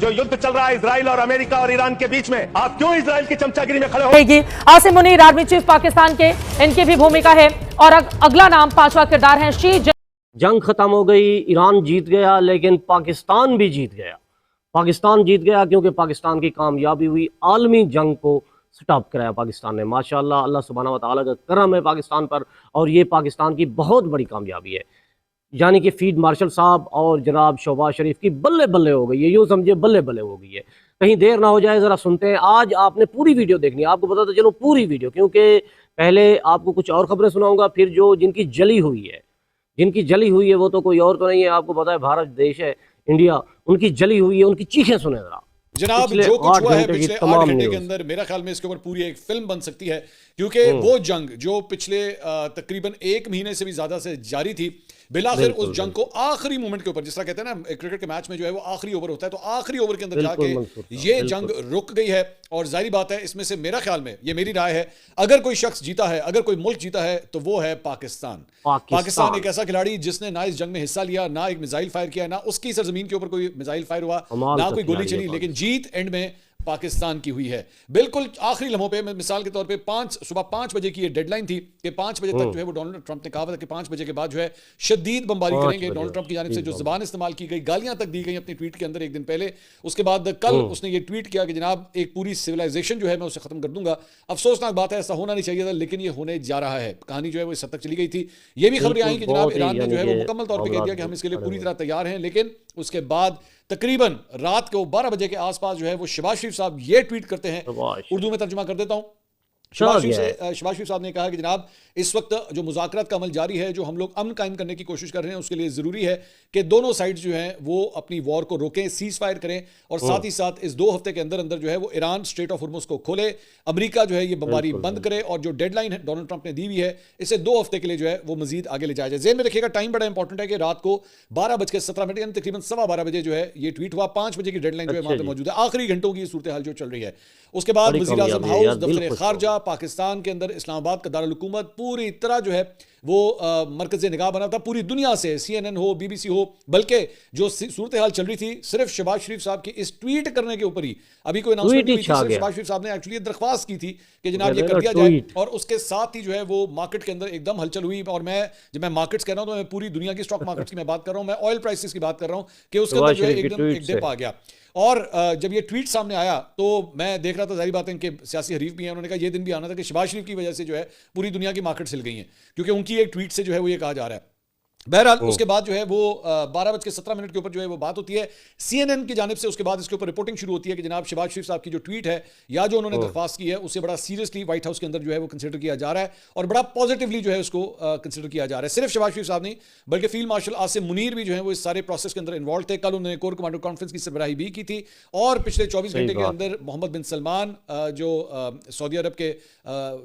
जो युद्ध चल रहा है इजराइल और अमेरिका और ईरान के बीच में, आप क्यों इजराइल की चमचागिरी में खड़े हो? आसिम मुनीर आर्मी चीफ पाकिस्तान के, इनकी भी भूमिका है। और अगला नाम, पांचवा किरदार है शी। जंग खत्म हो गई, ईरान जीत गया, लेकिन पाकिस्तान भी जीत गया। पाकिस्तान जीत गया क्योंकि पाकिस्तान की कामयाबी हुई, आलमी जंग को स्टॉप कराया पाकिस्तान ने। माशाल्लाह, अल्लाह सुब्हानहू व तआला का करम है पाकिस्तान पर, और ये पाकिस्तान की बहुत बड़ी कामयाबी है। यानी कि फील्ड मार्शल साहब और जनाब शहबाज शरीफ की बल्ले बल्ले हो गई है, यूँ समझे बल्ले बल्ले हो गई है। कहीं देर ना हो जाए, ज़रा सुनते हैं। आज आपने पूरी वीडियो देखनी है, आपको बताता चलो पूरी वीडियो, क्योंकि पहले आपको कुछ और खबरें सुनाऊंगा, फिर जो जिनकी जली हुई है वो तो कोई और तो नहीं है, आपको पता है भारत देश है, इंडिया, उनकी जली हुई है, उनकी चीखें सुने जरा। जनाब, जो कुछ हुआ है पिछले 8 घंटे के अंदर, मेरा ख्याल में इसके ऊपर पूरी एक फिल्म बन सकती है, क्योंकि वो जंग जो पिछले तकरीबन 1 महीने से भी ज्यादा से जारी थी, बिलाखिर उस जंग को आखिरी मोमेंट के ऊपर, जिस तरह कहते हैं ना क्रिकेट के मैच में जो है वो आखिरी ओवर होता है, तो आखिरी ओवर के अंदर जाके ये जंग रुक गई है। और जाहिर बात है, इसमें से मेरा ख्याल में, ये मेरी राय है, अगर कोई शख्स जीता है, अगर कोई मुल्क जीता है, तो वो है पाकिस्तान एक ऐसा खिलाड़ी जिसने ना इस जंग में हिस्सा लिया, ना एक मिसाइल फायर किया, ना उसकी सरजमीन के ऊपर कोई मिसाइल फायर हुआ, ना कोई गोली चली, लेकिन जीत एंड में पाकिस्तान की हुई है। बिल्कुल आखिरी लम्हों पे, मिसाल के तौर पे सुबह 5 बजे की ये डेडलाइन थी कि 5 बजे तक जो है वो डोनाल्ड ट्रंप ने कहा था कि 5 बजे के बाद जो है शदीद बमबारी करेंगे। डोनाल्ड ट्रंप की जानिब से जो ज़बान इस्तेमाल की गई, गालियां तक दी गई अपनी ट्वीट के अंदर एक दिन पहले। उसके बाद कल उसने ये ट्वीट किया कि जनाब एक पूरी सिविलाइजेशन जो है मैं उसे खत्म कर दूंगा। अफसोसनाक बात है, ऐसा होना नहीं चाहिए था, लेकिन ये होने जा रहा है। कहानी जो है वो इस हद तक चली गई थी। ये भी खबरें आई कि जनाब ईरान ने जो है वो मुकम्मल तौर पर कह दिया कि हम इसके लिए पूरी तरह तैयार हैं, लेकिन उसके बाद तकरीबन रात को 12 बजे के आसपास जो है वो शहबाज शरीफ साहब ये ट्वीट करते हैं, उर्दू में तर्जुमा कर देता हूं। शहबाज शरीफ साहब ने कहा कि जनाब इस वक्त जो मुज़ाकरात का अमल जारी है, जो हम लोग अमन कायम करने की कोशिश कर रहे हैं, उसके लिए ज़रूरी है कि दोनों साइड्स जो हैं वो अपनी वॉर को रोकें, सीज फायर करें, और साथ ही साथ इस 2 हफ्ते के अंदर अंदर जो है वो ईरान स्ट्रेट ऑफ हॉर्मुज़ को खोले, अमेरिका जो है ये बमबारी बंद करे, और जो डेडलाइन है डोनाल्ड ट्रंप ने दी हुई है, इसे 2 हफ्ते के लिए जो है वो मजीद आगे ले जाया जाए। ज़हन में रखिएगा, टाइम बड़ा इंपॉर्टेंट है कि रात को 12:17 यानी तकरीबन 12:15 बजे जो है ये ट्वीट हुआ। 5 बजे की डेडलाइन जो है वहाँ पर मौजूद है, आखिरी घंटों की सूरत हाल जो चल रही है। उसके बाद वज़ीर आज़म हाउस, दफ्तर खारजा, पाकिस्तान के अंदर इस्लामाबाद का दारुल हुकूमत पूरी तरह जो है वो मरकज़ निगाह बना था पूरी दुनिया से, CNN हो, BBC हो, बल्कि जो सूरत हाल चल रही थी सिर्फ शहबाज शरीफ साहब के इस ट्वीट करने के ऊपर ही, अभी कोई अनाउंसमेंट नहीं थी, सिर्फ शहबाज शरीफ साहब ने एक्चुअली दरख्वास्त की थी कि जनाब ये कर दिया जाए, और उसके साथ ही जो है वो मार्केट के अंदर एकदम हलचल हुई। और जब मैं मार्केट्स कह रहा हूं तो मैं पूरी दुनिया की स्टॉक मार्केट्स की मैं बात कर रहा हूं, मैं ऑयल प्राइसेस की बात कर रहा हूं कि उसके अंदर जो है एकदम एक डिप आ गया। और जब ये ट्वीट सामने आया तो मैं देख रहा था, जाहिर बात है इनके सियासी हरीफ भी हैं, उन्होंने कहा ये दिन भी आना था कि शहबाज शरीफ की वजह से जो है पूरी दुनिया की मार्केट हिल गई हैं, क्योंकि उनकी एक ट्वीट से जो है वो ये कहा जा रहा है। बहरहाल उसके बाद जो है वो 12:17 के ऊपर जो है वो बात होती है CNN की जानिब से। उसके बाद इसके ऊपर रिपोर्टिंग शुरू होती है कि जनाब शहबाज शरीफ साहब की जो ट्वीट है या जो उन्होंने दरख्वास्त की है, उसे बड़ा सीरियसली व्हाइट हाउस के अंदर जो है वो कंसिडर किया जा रहा है, और बड़ा पॉजिटिवली जो है उसको कंसिडर किया जा रहा है। सिर्फ शहबाज शरीफ साहब नहीं, बल्कि फील्ड मार्शल आसिम मुनीर भी जो है वो इस सारे प्रोसेस के अंदर इन्वॉल्व थे। कल उन्होंने कोर कमांडर कॉन्फ्रेंस की सरबराही भी की थी, और पिछले 24 घंटे के अंदर मोहम्मद बिन सलमान जो सऊदी अरब के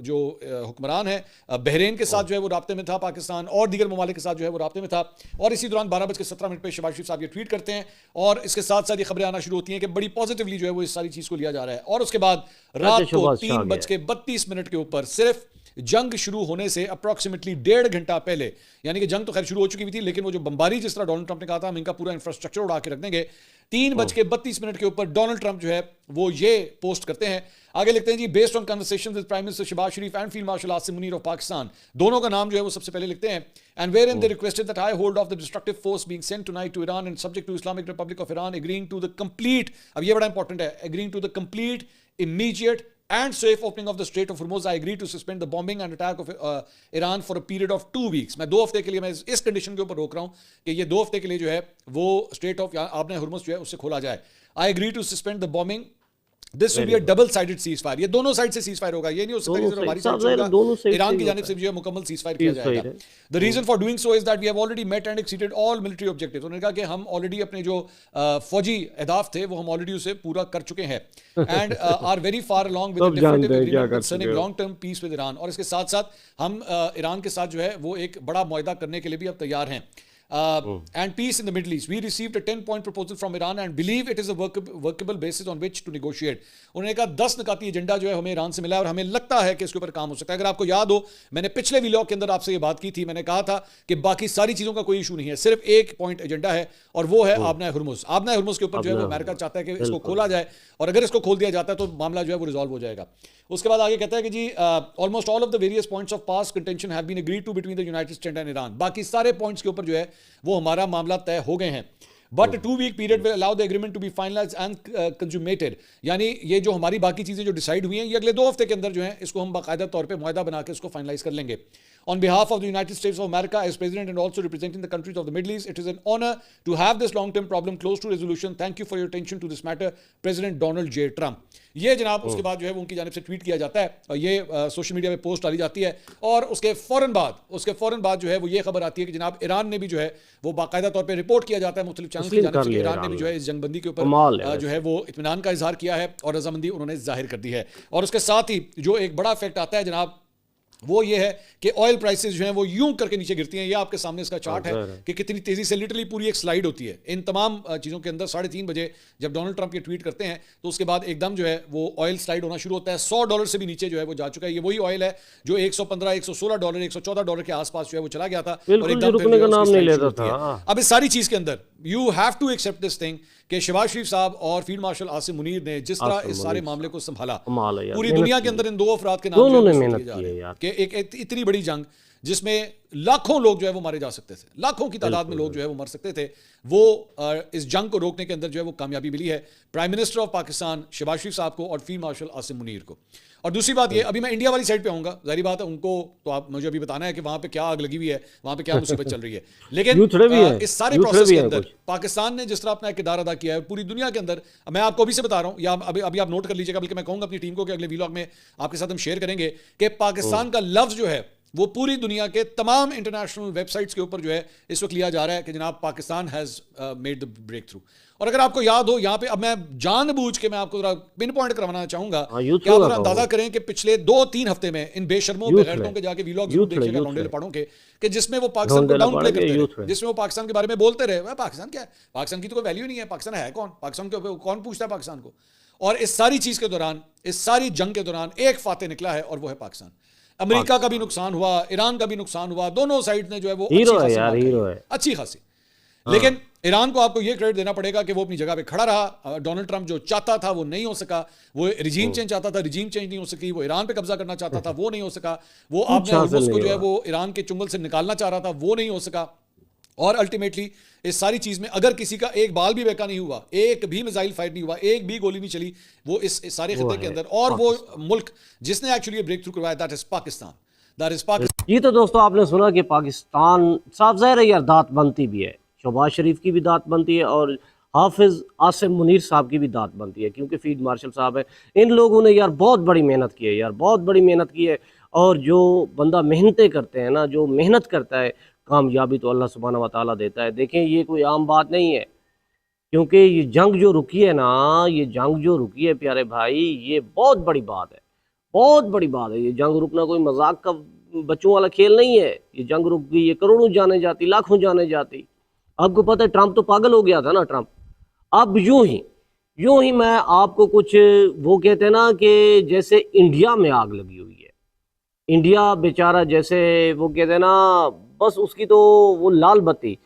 जो हुक्मरान है, बहरीन के साथ जो है वो राब्ते में था पाकिस्तान, और दीगर ममालिक के साथ जो है वो राब्ते में था। और इसी दौरान 12:17 पे शहबाज शरीफ साहब ये ट्वीट करते हैं, और इसके साथ साथ ये खबरें आना शुरू होती हैं कि बड़ी पॉजिटिवली जो है वो इस सारी चीज को लिया जा रहा है। और उसके बाद रात को 3:32 के ऊपर, सिर्फ जंग शुरू होने से अप्रॉक्सीमेटली 1.5 घंटा पहले, यानी कि जंग तो खैर शुरू हो चुकी हुई थी, लेकिन वो जो बमबारी जिस तरह डोनाल्ड ट्रंप ने कहा था हम इनका पूरा इंफ्रास्ट्रक्चर उड़ा के रख देंगे, 3:32 के ऊपर डोनाल्ड ट्रंप जो है वो ये पोस्ट करते हैं। आगे लिखते हैं जी, based on conversations with prime minister Shahbaz Sharif and field marshal Asim Munir of Pakistan, दोनों का नाम जो है वो सबसे पहले लिखते हैं, and where in they requested that I hold off the destructive force being sent tonight to Iran and subject to Islamic Republic of Iran agreeing to the complete, अब ये बड़ा इंपॉर्टेंट है, agreeing to the complete immediate and safe opening of the Strait of Hormuz. I agree to suspend the bombing and attack of Iran for a period of 2 weeks. मैं 2 हफ्ते के लिए मैं इस कंडीशन के ऊपर रोक रहा हूं कि ये 2 हफ्ते के लिए जो है वो स्ट्रेट ऑफ आपने हुर्मुज़ जो है उससे खोला जाए। I agree to suspend the bombing. This will be a double sided ceasefire. ये दोनों साइड से सीजफायर होगा, ये नहीं हो सकता कि सिर्फ हमारी साइड से होगा, ईरान की जानिब से जो है मुकम्मल सीजफायर किया जाएगा। The reason for doing so is that we have already met and exceeded all military objectives. उन्होंने कहा कि हम ऑलरेडी अपने जो फौजी अहदाफ थे वो हम ऑलरेडी उसे पूरा कर चुके हैं, and are very far along with different agreement concerning long term peace with Iran. और इसके साथ साथ हम ईरान के साथ जो है वो एक बड़ा मुआहदा करने के लिए भी अब तैयार हैं। and peace in the Middle East. We received a 10-point proposal from Iran and believe it is a workable basis on which to negotiate. उन्होंने कहा 10 निकाती एजेंडा जो है हमें ईरान से मिला है और हमें लगता है कि इसके ऊपर काम हो सकता है। अगर आपको याद हो, मैंने पिछले व्लॉग के अंदर आपसे ये बात की थी, मैंने कहा था कि बाकी सारी चीज़ों का कोई इशू नहीं है, सिर्फ एक पॉइंट एजेंडा है और वो है आबना हुर्मुज़। आबना हुर्मुज़ के ऊपर जो है वो अमेरिका चाहता है कि इसको खोला जाए और अगर इसको खोल दिया जाता है तो मामला जो है वो रिजॉल्व हो जाएगा। उसके बाद आगे कहता है कि जी almost all of the various points of past contention have been agreed to between the United States and Iran. बाकी सारे पॉइंट्स के ऊपर जो है वो हमारा मामला तय हो गए हैं। But 2 week period will allow the agreement to be finalised and consummated. यानी ये जो हमारी बाकी चीजें जो डिसाइड हुई हैं ये अगले 2 हफ्ते के अंदर जो है इसको हम बाकायदा तौर पे मुआहदा बना के इसको फाइनलाइज कर लेंगे। On behalf of the United States of America as President and also representing the countries of the Middle East, it is an honor to have this long-term problem close to resolution. Thank you for your attention to this matter, President Donald J. Trump. ये जनाब उसके बाद जो है वो उनकी जानिब से ट्वीट किया जाता है और ये सोशल मीडिया पे पोस्ट डाली जाती है और उसके फौरन बाद जो है वो ये खबर आती है कि जनाब ईरान ने भी जो है वो बाकायदा तौर पे रिपोर्ट किया जाता है मुख्तलिफ चैनल की जानिब से, ईरान ने भी जो है इस जंगबंदी के ऊपर जो है वो इत्मीनान का इजहार किया है और रजामंदी उन्होंने जाहिर कर दी है। और उसके साथ ही जो एक बड़ा इफेक्ट आता है जनाब वो ये है कि ऑयल प्राइसेस जो हैं वो यूं करके नीचे गिरती हैं। ये आपके सामने इसका चार्ट है कि कितनी तेजी से लिटरली पूरी एक स्लाइड होती है इन तमाम चीज़ों के अंदर। 3:30 बजे जब डोनाल्ड ट्रंप ये ट्वीट करते हैं तो उसके बाद एकदम जो है वो ऑयल स्लाइड होना शुरू होता है। $100 से भी नीचे जो है वो जा चुका है। ये वही ऑयल है जो $115, $116, $114 के आसपास जो है वो चला गया था और एकदम रुकने का नाम नहीं लेता था। अब इस सारी चीज़ के अंदर you have to accept this thing कि शहबाज शरीफ साहब और फील्ड मार्शल आसिम मुनीर ने जिस तरह इस सारे मामले को संभाला, पूरी दुनिया के अंदर इन 2 अफराद के नाम कि एक इतनी बड़ी जंग जिसमें लाखों लोग जो है वो मारे जा सकते थे, लाखों की तादाद में लोग जो है वो मर सकते थे, वो इस जंग को रोकने के अंदर जो है वो कामयाबी मिली है prime minister of Pakistan Shahbaz Sharif साहब को और फील्ड मार्शल आसिम मुनीर को। और दूसरी बात ये, अभी मैं इंडिया वाली साइड पे आऊंगा, जाहिर बात है उनको तो आप मुझे अभी बताना है कि वहां पे क्या आग लगी हुई है, वहां पे क्या मुसीबत चल रही है। लेकिन इस सारे प्रोसेस के अंदर पाकिस्तान ने जिस तरह अपना किरदार अदा किया है पूरी दुनिया के अंदर, मैं आपको अभी से बता रहा हूं या अभी आप नोट कर लीजिएगा, बल्कि मैं कहूंगा अपनी टीम को कि अगले व्लॉग में आपके साथ हम शेयर करेंगे कि पाकिस्तान का लफ्ज जो है वो पूरी दुनिया के तमाम इंटरनेशनल वेबसाइट्स के ऊपर जो है इस वक्त लिया जा रहा है कि जनाब Pakistan has made the breakthrough. और अगर आपको याद हो यहाँ पे, अब मैं जानबूझ के मैं आपको जरा पिन पॉइंट करवाना चाहूंगा कि आप अंदाजा करें कि पिछले 2-3 हफ्ते में इन बेशर्मों बेगैरतों के जाके व्लॉग जरूर देखिएगा लौंडे लपाड़ों के, कि जिसमें वो पाकिस्तान को डाउन प्ले करते रहे, जिसमें वो पाकिस्तान के बारे में बोलते रहे पाकिस्तान क्या है, पाकिस्तान की तो कोई वैल्यू नहीं है, पाकिस्तान है कौन, पाकिस्तान को कौन पूछता है पाकिस्तान को। और इस सारी चीज के दौरान, इस सारी जंग के दौरान एक फातेह निकला है और वो है पाकिस्तान। अमेरिका का भी नुकसान हुआ, ईरान का भी नुकसान हुआ, दोनों साइड ने जो है वो अच्छी खासी। लेकिन ईरान को आपको ये क्रेडिट देना पड़ेगा कि वो अपनी जगह पे खड़ा रहा। डोनाल्ड ट्रंप जो चाहता था वो नहीं हो सका, वो रिजीम चेंज चाहता था, रिजीम चेंज नहीं हो सकी, वो ईरान पे कब्जा करना चाहता था, वो नहीं हो सका, वो आपने हुर्मुज़ को जो है वो ईरान के चुंगल से निकालना चाह रहा था, वो नहीं हो सका। और अल्टीमेटली इस सारी चीज में अगर किसी का एक बाल भी बेका नहीं हुआ, एक भी मिसाइल फायर नहीं हुआ, एक भी गोली नहीं चली, वो इस सारे खिते के अंदर, और वो मुल्क जिसने एक्चुअली ब्रेक थ्रू करवाया, दैट इज पाकिस्तान। ये तो दोस्तों आपने सुना कि पाकिस्तान साफ ज़ाहिर है यार दांत बनती भी है, शहबाज शरीफ की भी दांत बनती है और हाफिज आसिम मुनीर साहब की भी दांत बनती है, क्योंकि फील्ड मार्शल साहब है, इन लोगों ने यार बहुत बड़ी मेहनत की है यार, बहुत बड़ी मेहनत की है। और जो बंदा मेहनतें करते हैं ना, जो मेहनत करता है, कामयाबी तो अल्लाह सुब्हानहू व तआला देता है। देखें ये कोई आम बात नहीं है, क्योंकि ये जंग जो रुकी है ना, ये जंग जो रुकी है प्यारे भाई, ये बहुत बड़ी बात है, बहुत बड़ी बात है। ये जंग रुकना कोई मजाक का बच्चों वाला खेल नहीं है। ये जंग रुक गई, ये करोड़ों जाने जाती, लाखों जाने जाती। आपको पता है ट्रंप तो पागल हो गया था ना ट्रंप। अब यूं ही मैं आपको कुछ वो कहते हैं ना कि जैसे इंडिया में आग लगी हुई है, इंडिया बेचारा जैसे वो कहते हैं ना, बस उसकी तो वो लाल बत्ती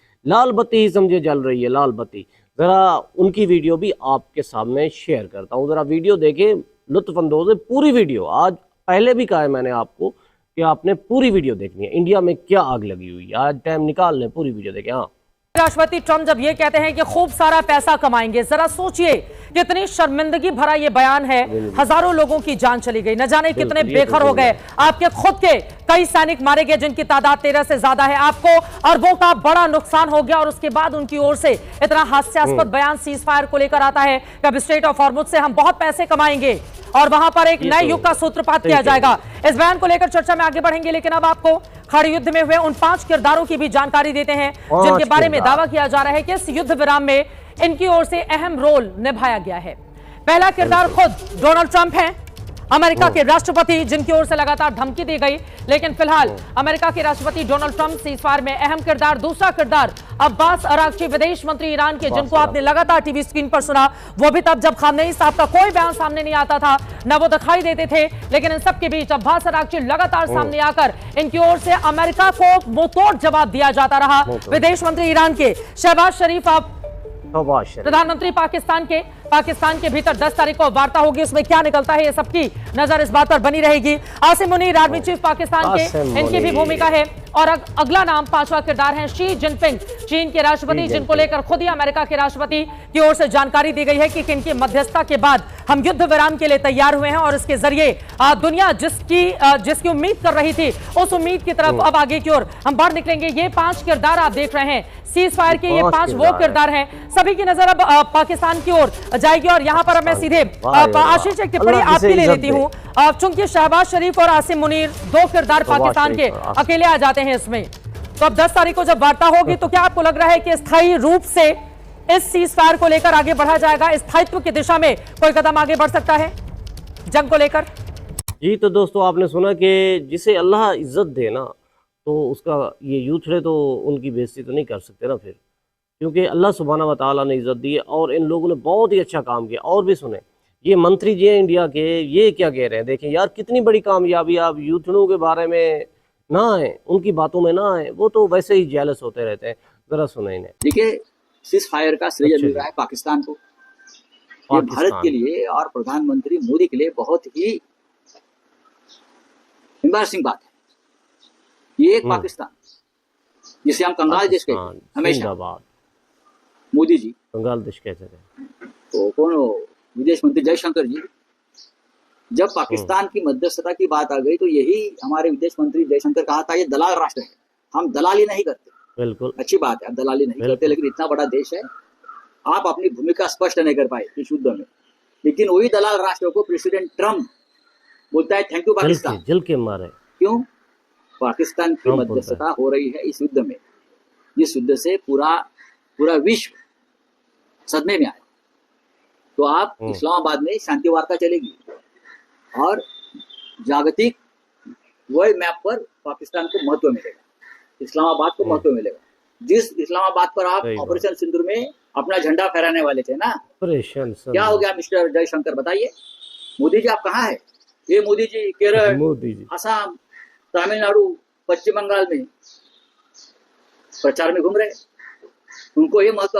ही समझे जल रही है, लाल बत्ती। ज़रा उनकी वीडियो भी आपके सामने शेयर करता हूँ, ज़रा वीडियो देखें, लुत्फ़अंदोज़ है पूरी वीडियो। आज पहले भी कहा है मैंने आपको कि आपने पूरी वीडियो देखनी है, इंडिया में क्या आग लगी हुई है। आज टाइम निकाल लें, पूरी वीडियो देखें। हाँ, राष्ट्रपति ट्रंप जब ये कहते हैं कि खूब सारा पैसा कमाएंगे, जरा सोचिए कितनी शर्मिंदगी भरा ये बयान है। हजारों लोगों की जान चली गई, न जाने कितने बेघर हो गए, आपके खुद के कई सैनिक मारे गए जिनकी तादाद 13 से ज्यादा है, आपको अरबों का बड़ा नुकसान हो गया। और उसके बाद उनकी ओर से इतना हास्यास्पद बयान सीज फायर को लेकर आता है कि अब स्ट्रेट ऑफ हॉर्मुज़ से हम बहुत पैसे कमाएंगे और वहां पर एक नए युग का सूत्रपात किया जाएगा। इस बयान को लेकर चर्चा में आगे बढ़ेंगे, लेकिन अब आपको खड़े युद्ध में हुए उन 5 किरदारों की भी जानकारी देते हैं जिनके बारे में दावा किया जा रहा है कि इस युद्ध विराम में इनकी ओर से अहम रोल निभाया गया है। पहला किरदार खुद डोनाल्ड ट्रंप हैं। अमेरिका के राष्ट्रपति जिनकी ओर से लगातार धमकी दी गई, लेकिन फिलहाल अमेरिका के राष्ट्रपति डोनाल्ड ट्रंप सीज़फायर में अहम किरदार। दूसरा किरदार अब्बास अरागची, विदेश मंत्री ईरान के, जिनको आपने लगातार टीवी स्क्रीन पर सुना, वो भी तब जब खामनेई साहब का कोई बयान सामने नहीं आता था, न वो दिखाई देते थे, लेकिन इन सबके बीच अब्बास अरागची लगातार सामने आकर इनकी ओर से अमेरिका को मुंहतोड़ जवाब दिया जाता रहा। विदेश मंत्री ईरान के शहबाज शरीफ, अब प्रधानमंत्री पाकिस्तान के भीतर 10 तारीख को वार्ता होगी, उसमें क्या निकलता है ये सबकी नजर इस बात पर बनी रहेगी। आसिम मुनीर, आर्मी चीफ पाकिस्तान के, इनकी भी भूमिका है। और अगला नाम, पांचवा किरदार है शी जिनपिंग, चीन के राष्ट्रपति, जिनको लेकर खुद ही अमेरिका के राष्ट्रपति की ओर से जानकारी दी गई है कि इनकी मध्यस्थता के बाद हम युद्ध विराम के लिए तैयार हुए हैं और इसके जरिए दुनिया जिसकी उम्मीद कर रही थी, उस उम्मीद की तरफ अब आगे की ओर हम बढ़ निकलेंगे। ये 5 किरदार आप देख रहे हैं सीज फायर के, ये 5 वो किरदार हैं। सभी की नजर अब पाकिस्तान की ओर जाएगी और यहाँ पर मैं सीधे आशीष एक टिप्पणी आपकी ले लेती हूँ। चूंकि शहबाज शरीफ और आसिम मुनीर 2 किरदार पाकिस्तान के अकेले आ जाते हैं इसमें, तो अब 10 तारीख को जब वार्ता होगी तो क्या आपको लग रहा है कि स्थायी रूप से इस सीज फायर को लेकर आगे बढ़ा जाएगा, स्थायित्व की दिशा में कोई कदम आगे बढ़ सकता है जंग को लेकर? जी तो दोस्तों, आपने सुना कि जिसे अल्लाह इज्जत दे ना, तो उसका ये यूथड़े तो उनकी बेइज्जती तो नहीं कर सकते ना फिर, क्योंकि अल्लाह सुब्हाना व तआला ने इज्जत दी है और इन लोगों ने बहुत ही अच्छा काम किया। और भी सुने, ये मंत्री जी हैं इंडिया के, ये क्या कह रहे हैं, देखें यार कितनी बड़ी कामयाबी। आप यूथड़ों के बारे में ना आए, उनकी बातों में ना आए, वो तो वैसे ही जेलस होते रहते हैं। जरा सुने इन्हें। देखिए, सीज फायर का श्रेय मिल रहा है पाकिस्तान को। ये भारत के लिए और प्रधानमंत्री मोदी के लिए बहुत ही एम्बैरसिंग बात है। ये एक पाकिस्तान जिसे हम कंगाल देश कहते हैं हमेशा, मोदी जी कंगाल देश कहते थे। तो कौन विदेश मंत्री जयशंकर जी, जब पाकिस्तान की मध्यस्थता की बात आ गई तो यही हमारे विदेश मंत्री जयशंकर कहा था, ये दलाल राष्ट्र है, हम दलाली नहीं करते। बिल्कुल अच्छी बात है, आप दलाली नहीं करते, लेकिन इतना बड़ा देश है, आप अपनी भूमिका स्पष्ट नहीं कर पाए इस युद्ध में। लेकिन वही दलाल राष्ट्र को प्रेसिडेंट ट्रम्प बोलता है थैंक यू पाकिस्तान। जल के मारे क्यों? पाकिस्तान की मध्यस्थता हो रही है इस युद्ध में, जिस युद्ध से पूरा विश्व सदमे में आया। तो आप इस्लामाबाद में शांति वार्ता चलेगी और जागतिक वर्ल्ड मैप पर पाकिस्तान को महत्व मिलेगा, इस्लामाबाद को महत्व मिलेगा। जिस इस्लामाबाद पर आप ऑपरेशन सिंदूर में अपना झंडा फहराने वाले थे ना, क्या हो गया मिस्टर जयशंकर, बताइए। मोदी जी आप कहाँ है? ये मोदी जी केरल, असम, तमिलनाडु, पश्चिम बंगाल में प्रचार में घूम रहे। उनको ये महत्व,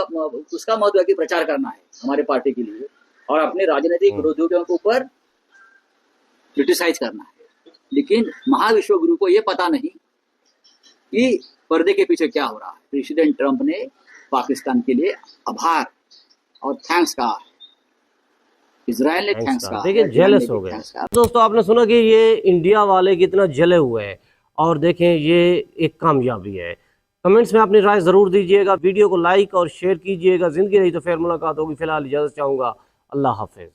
उसका महत्व है कि प्रचार करना है हमारे पार्टी के लिए और अपने राजनीतिक विरोधियों के ऊपर क्रिटिसाइज करना है। लेकिन महाविश्व गुरु को ये पता नहीं कि पर्दे के पीछे क्या हो रहा है। प्रेसिडेंट ट्रंप ने पाकिस्तान के लिए आभार और थैंक्स कहा, इजराइल ने थैंक्स कहा। देखिए जेलस हो गए दोस्तों। आपने सुना कि ये इंडिया वाले कितना जले हुए हैं और देखें ये एक कामयाबी है। कमेंट्स में अपनी राय जरूर दीजिएगा, वीडियो को लाइक और शेयर कीजिएगा। जिंदगी रही तो फिर मुलाकात होगी। फिलहाल इजाजत चाहूंगा, अल्लाह हाफिज।